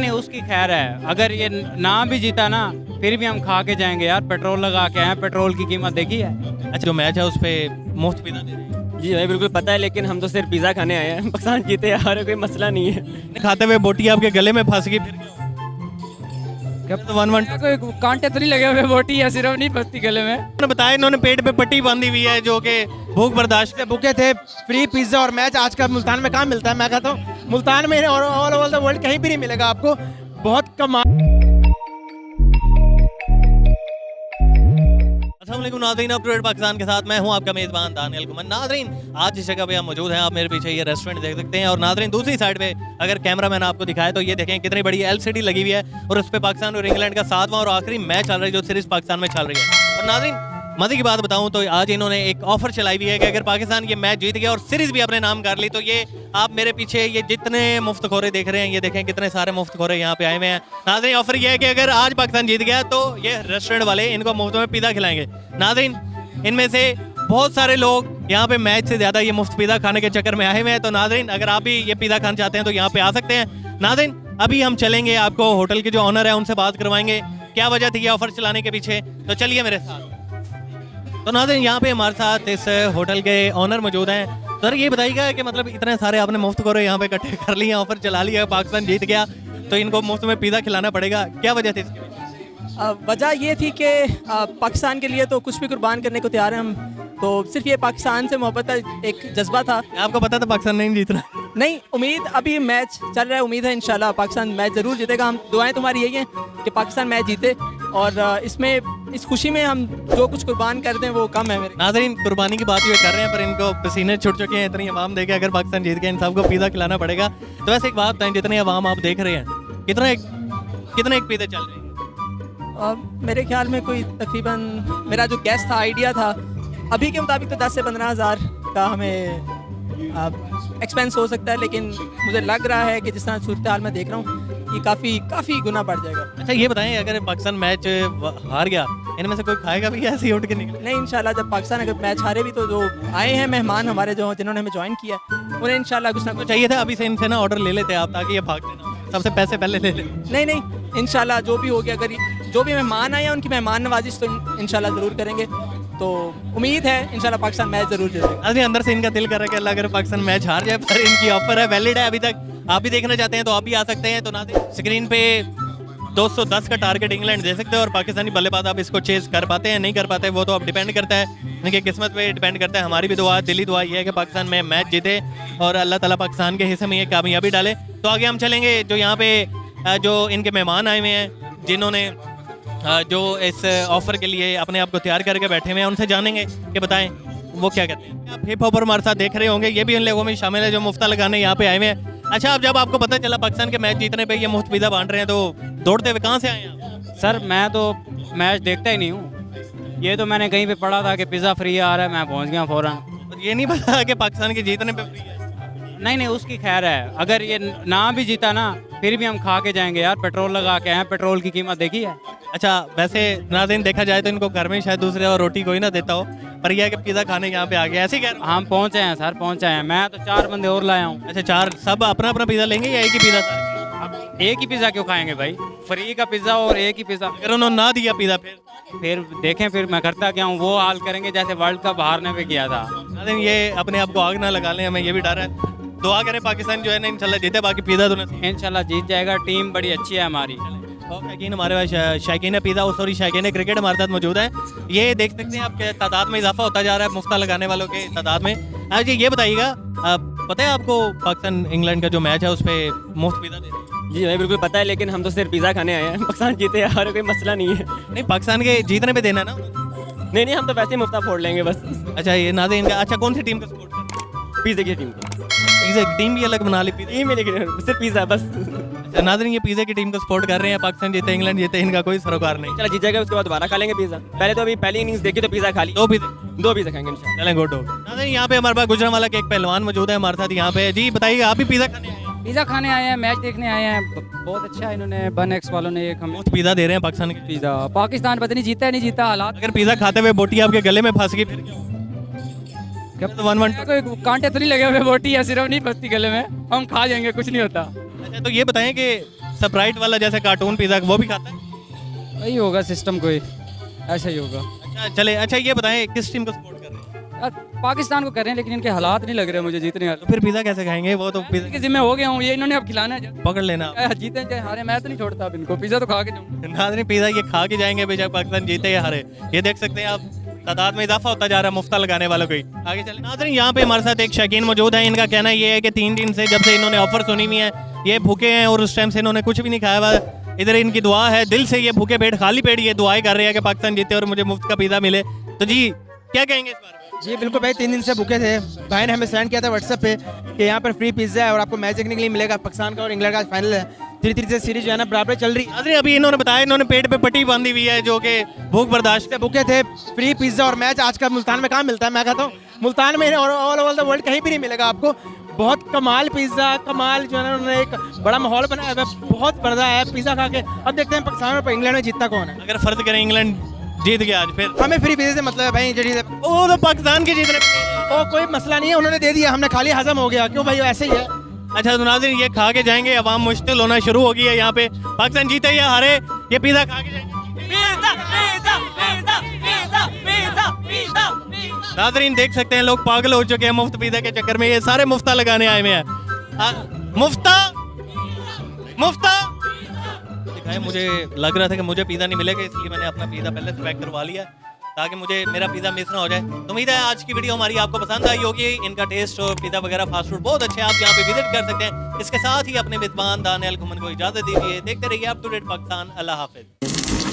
नहीं उसकी खैर है, अगर ये ना भी जीता ना फिर भी हम खा के जाएंगे यार। पेट्रोल लगा के आए, पेट्रोल की कीमत देखी है। अच्छा, जो मैच है उस पर मुफ्त पिज़्ज़ा दे रहे हैं। जी हमें बिल्कुल पता है, लेकिन हम तो सिर्फ पिज़्ज़ा खाने आए हैं। पाकिस्तान जीते यार, कोई मसला नहीं है। खाते हुए बोटी आपके गले में फंस गई फिर क्या तो 1-1 कोई कांटे तो नहीं लगे हुए, बोटी या सिर्फ नहीं बसती गले में। उन्होंने बताया इन्होंने पेट पे पट्टी बांधी हुई है जो कि भूख बर्दाश्त से भूखे थे। फ्री पिज्जा और मैच आजकल मुल्तान में कहाँ मिलता है? मैं कहता हूँ मुल्तान में और ऑल ओवर द वर्ल्ड कहीं भी नहीं मिलेगा आपको। बहुत कमाल। अस्सलामुअलैकुम नाज़रीन, अपडेट पाकिस्तान के साथ मैं हूं आपका मेज़बान दानियल कुमन। नाज़रीन, आज जिस जगह पे हम मौजूद हैं, आप मेरे पीछे ये रेस्टोरेंट देख सकते हैं। और नाज़रीन, दूसरी साइड पे अगर कैमरा मैन आपको दिखाए तो ये देखें कितनी बड़ी LCD लगी हुई है और उस पर पाकिस्तान और इंग्लैंड का 7वां और आखिरी मैच चल रहा है जो सीरीज पाकिस्तान में चल रही है। और नाज़रीन, मज़े की बात बताऊं तो आज इन्होंने एक ऑफर चलाई हुई है कि अगर पाकिस्तान ये मैच जीत गया और सीरीज भी अपने नाम कर ली तो ये आप मेरे पीछे ये जितने मुफ्त खोरे देख रहे हैं, ये देखें कितने सारे मुफ्त खोरे यहाँ पे आए हुए हैं। नाज़रीन, ऑफर ये है कि अगर आज पाकिस्तान जीत गया तो ये रेस्टोरेंट वाले इनको मुफ्त में पिज़्ज़ा खिलाएंगे। नाज़रीन, इनमें से बहुत सारे लोग यहाँ पे मैच से ज़्यादा ये मुफ्त पिज़्ज़ा खाने के चक्कर में आए हुए हैं। तो नाज़रीन, अगर आप भी ये पिज़्ज़ा खाना चाहते हैं तो यहाँ पे आ सकते हैं। नाज़रीन, अभी हम चलेंगे, आपको होटल के जो ऑनर है उनसे बात करवाएंगे क्या वजह थी ये ऑफर चलाने के पीछे। तो चलिए मेरे साथ। तो नाज़रीन, यहाँ पे हमारे साथ इस होटल के ऑनर मौजूद हैं। सर, ये बताइएगा कि मतलब इतने सारे आपने मुफ्त खोरे यहाँ पे इकट्ठे कर लिए, ऑफर चला लिया, पाकिस्तान जीत गया तो इनको मुफ्त में पिज़्ज़ा खिलाना पड़ेगा, क्या वजह थी इसकी? वजह ये थी कि पाकिस्तान के लिए तो कुछ भी कुर्बान करने को तैयार हैं हम। तो सिर्फ ये पाकिस्तान से मोहब्बत का एक जज्बा था। आपको पता था पाकिस्तान नहीं जीतना? नहीं, उम्मीद अभी मैच चल रहा है, उम्मीद है इंशाल्लाह पाकिस्तान मैच ज़रूर जीतेगा। हम दुआएं तुम्हारी यही हैं कि पाकिस्तान मैच जीते और इसमें इस खुशी में हम जो कुछ कुर्बान कर दें वो कम है मेरे। नाज़रीन, कुर्बानी की बात ये कर रहे हैं पर इनको पसीने छुट चुके हैं, इतनी आवाम देखे अगर पाकिस्तान जीत गया इन सबको पिज़्ज़ा खिलाना पड़ेगा। तो वैसे एक बात बताएं, जितनी आवाम आप देख रहे हैं कितने एक पिज़्ज़ा चल रहे हैं? मेरे ख्याल में कोई तकरीबन, मेरा जो गैस था, आइडिया था, अभी के मुताबिक तो 10 से 15 हज़ार का हमें एक्सपेंस हो सकता है। लेकिन मुझे लग रहा है कि जिस तरह सूरत हाल में देख रहा हूँ ये काफ़ी गुना बढ़ जाएगा। अच्छा, ये बताएं अगर पाकिस्तान मैच हार गया इनमें से कोई खाएगा भी ऐसे ही उठ के निकले? नहीं, इंशाल्लाह जब पाकिस्तान अगर मैच हारे भी तो जो आए हैं मेहमान हमारे जो जिन्होंने हमें ज्वाइन किया उन्हें इंशाल्लाह कुछ ना कुछ चाहिए था। अभी से इनसे ना ऑर्डर ले लेते आप ताकि ये भाग देना, सबसे पैसे पहले ले ले। नहीं, इंशाल्लाह जो भी हो गया, अगर जो भी मेहमान आए हैं उनकी मेहमान नवाजिश तो इंशाल्लाह ज़रूर करेंगे। तो उम्मीद है इंशाल्लाह पाकिस्तान मैच ज़रूर जीतेगा। अभी अंदर से इनका दिल कर रहा है कि अल्लाह अगर पाकिस्तान मैच हार जाए, पर इनकी ऑफर है, वैलिड है अभी तक। आप भी देखना चाहते हैं तो आप भी आ सकते हैं। तो ना स्क्रीन पे 210 का टारगेट इंग्लैंड दे सकते हैं और पाकिस्तानी बल्लेबाज आप इसको चेज कर पाते हैं नहीं कर पाते वो तो अब डिपेंड करता है, इनकी किस्मत पे डिपेंड करता है। हमारी भी दुआ, दिली दुआ ये है कि पाकिस्तान में मैच जीते और अल्लाह ताला पाकिस्तान के हिस्से में ये कामयाबी डाले। तो आगे हम चलेंगे, जो यहाँ पे जो इनके मेहमान आए हुए हैं जिन्होंने जो इस ऑफर के लिए अपने आप को तैयार करके बैठे हुए हैं, उनसे जानेंगे कि बताएं वो क्या कहते हैं। आप हिप हॉपर हमारे साथ देख रहे होंगे, ये भी उन लोगों में शामिल है जो मुफ्ता लगाने यहाँ पे आए हुए हैं। अच्छा, अब जब आपको पता चला पाकिस्तान के मैच जीतने पे ये मुफ्त पिज़्ज़ा बांट रहे हैं तो दौड़ते हुए कहाँ से आए हैं? सर, मैं तो मैच देखता ही नहीं हूँ, ये तो मैंने कहीं पे पढ़ा था कि पिज़्ज़ा फ्री आ रहा है, मैं पहुँच गया फ़ौरन। तो ये नहीं पता कि पाकिस्तान के जीतने पे फ्री है? नहीं उसकी खैर है, अगर ये ना भी जीता ना फिर भी हम खा के जाएंगे यार। पेट्रोल लगा के आए, पेट्रोल की कीमत देखी है। अच्छा, वैसे नाज़रीन देखा जाए तो इनको घर में शायद दूसरे और रोटी कोई ना देता हो, पर यह है कि पिज़्ज़ा खाने यहाँ पे आ गया, ऐसे कह हम पहुँचे हैं सर, पहुँचे हैं। मैं तो 4 बंदे और लाया हूँ। अच्छा, 4 सब अपना अपना पिज़्ज़ा लेंगे या एक ही पिज़्ज़ा? अब एक ही पिज़्ज़ा क्यों खाएंगे भाई? फ्री का पिज़्ज़ा और एक ही पिज़्ज़ा। अगर उन्होंने ना दिया पिज़्ज़ा फिर देखें, फिर मैं करता क्या हूँ, वो हाल करेंगे जैसे वर्ल्ड कप हारने पे किया था। नाज़रीन, ये अपने आप को आग ना लगा लें, हमें ये भी डर है। दुआ करें पाकिस्तान जो है ना इंशाल्लाह जीते, बाकी पिज़्ज़ा तो नहीं। इंशाल्लाह जीत जाएगा, टीम बड़ी अच्छी है हमारी। शौकीन हमारे पास शौकीन पिज़्ज़ा और सॉरी शौकीन क्रिकेट हमारे साथ मौजूद है। ये देख सकते हैं आपके तादाद में इजाफा होता जा रहा है, मुफ्ता लगाने वालों के तादाद में। आज ये बताइएगा, पता है आपको पाकिस्तान इंग्लैंड का जो मैच है उस पर मुफ्त पिज़्ज़ा दे रहे हैं? जी हमें बिल्कुल पता है, लेकिन हम तो सिर्फ पिज़्ज़ा खाने आए हैं। पाकिस्तान जीते यार, कोई मसला नहीं है। नहीं, पाकिस्तान के जीतने पे देना ना? नहीं, हम तो वैसे ही मुफ्ता फोड़ लेंगे बस। अच्छा, ये नाज़रीन इनका अच्छा कौन सी टीम का सपोर्ट कर रहे हैं? पिज़्ज़ा की टीम को। पिज़्ज़ा की टीम भी अलग बना ली? टीम में लेकिन सिर्फ पिज़्ज़ा बस। अच्छा, नाज़रीन ये पिज़्ज़ा की टीम को सपोर्ट कर रहे हैं, पाकिस्तान जीते इंग्लैंड जीते इनका कोई सरोकार नहीं। चलो जीत जाएगा, उसके बाद दोबारा खा लेंगे पिज़्ज़ा। पहले तो अभी पहली इनिंग्स देखी तो पिज़्ज़ा खा ली, 2 पिज़्ज़ा खाएंगे इंशाल्लाह। चलें, गुड हो। नाज़रीन, यहाँ पे हमारे पास गुजरांवाला के एक पहलवान मौजूद है हमारे साथ यहाँ पे। जी बताइए, आप भी पिज़्ज़ा खाने आए हैं? पिज़्ज़ा खाने आए हैं, मैच देखने आए हैं। बहुत अच्छा है, इन्होंने बन एक्स वालों ने एक हमें मुफ्त पिज़्ज़ा दे रहे हैं पाकिस्तान के। पिज़्ज़ा। पाकिस्तान पता नहीं जीता है नहीं जीता, हालात अगर पिज़्ज़ा खाते हुए बोटी आपके गले में फंस गई फिर क्या? तो 1-1 कोई कांटे तो नहीं लगे हुए, बोटी या सिर्फ नहीं बसती गले में, हम खा जाएंगे, कुछ नहीं होता। अच्छा, तो ये बताएं कि स्प्राइट वाला जैसे कार्टून पिज़्ज़ा वो भी खाता है? वही होगा सिस्टम कोई, ऐसा ही होगा अच्छा चले, अच्छा ये बताएं किस टीम को सपोर्ट कर रहे हैं? यार। पाकिस्तान को कर रहे हैं लेकिन इनके हालात नहीं लग रहे मुझे जीतने वाले। तो फिर पिज़्ज़ा कैसे खाएंगे? वो तो पिज़्ज़ा इनके जिम्मे हो गया हूँ, ये इन्होंने अब खिलाना है। पकड़ लेना आप। चाहे जीते चाहे हारे, मैं तो नहीं छोड़ता अब इनको, पिज़्ज़ा तो खा के जाऊँ। नाज़रीन पिज़्ज़ा ये खा के जाएंगे बेशक पाकिस्तान जीते या हारे। ये देख सकते हैं आप तादाद में इजाफा होता जा रहा है मुफ्ता लगाने वालों को ही। आगे चले नाज़रीन, यहाँ पे हमारे साथ एक शकीन मौजूद है। इनका कहना ये है कि 3 दिन से जब से इन्होंने ऑफर सुनी हुई है ये भूखे हैं और उस टाइम से इन्होंने कुछ भी नहीं खाया हुआ। इधर इनकी दुआ है, दिल से ये भूखे पेट खाली पेट ये दुआएं कर रहे हैं कि पाकिस्तान जीते और मुझे मुफ्त का पिज़्ज़ा मिले। तो जी क्या कहेंगे इस बारे में? जी बिल्कुल भाई, 3 दिन से भूखे थे। भाई ने हमें सेंड किया था व्हाट्सएप पे कि यहाँ पर फ्री पिज़्ज़ा है और आपको मैच देखने के लिए मिलेगा। पाकिस्तान का और इंग्लैंड का फाइनल है। धीरे से सीरीज जो है ना बराबर चल रही है। नाज़रीन अभी इन्होंने बताया इन्होंने पेट पे पट्टी बांधी हुई है जो कि भूख बर्दाश्त से भूखे थे। फ्री पिज़्ज़ा और मैच आजकल मुल्तान में कहाँ मिलता है? मैं कहता हूँ मुल्तान में और ऑल ओवर द वर्ल्ड कहीं भी नहीं मिलेगा आपको। बहुत कमाल पिज़्ज़ा, कमाल जो है ना उन्होंने एक बड़ा माहौल बनाया हुआ है। बहुत मज़ा है पिज़्ज़ा खा के। अब देखते हैं पाकिस्तान और इंग्लैंड में जीतता कौन है। अगर फर्ज करें इंग्लैंड जीत गया आज फिर हमें फ्री पिज़्ज़ा से मतलब है भाई। जड़ी वो तो पाकिस्तान के जीतने। ओ कोई मसला नहीं है, उन्होंने दे दिया, हमने खा लिया, हजम हो गया। क्यों भाई, ऐसे ही है। अच्छा तो नाज़रीन ये खा के जाएंगे, अवाम मुश्किल होना शुरू हो गई है यहाँ पे। पाकिस्तान जीते या हारे ये पिज़्ज़ा खा के जाएंगे। नाज़रीन देख सकते हैं लोग पागल हो चुके हैं मुफ्त पिज़्ज़ा के चक्कर में। ये सारे मुफ्ता लगाने आए हुए हैं। मुफ्ता मुफ्ता दिखाए। मुझे लग रहा था कि मुझे पिज़्ज़ा नहीं मिलेगा, इसलिए मैंने अपना पिज़्ज़ा पहले से पैक करवा लिया ताकि मुझे मेरा पिज़्ज़ा मिस ना हो जाए। तो उम्मीद है आज की वीडियो हमारी आपको पसंद आई होगी। इनका टेस्ट और पिज़्ज़ा वगैरह फास्ट फूड बहुत अच्छे हैं, आप यहाँ पे विजिट कर सकते हैं। इसके साथ ही अपने मेज़बान दानियल घुमन को इजाज़त दीजिए। देखते रहिए अप टू डेट पाकिस्तान। अल्लाह हाफिज़।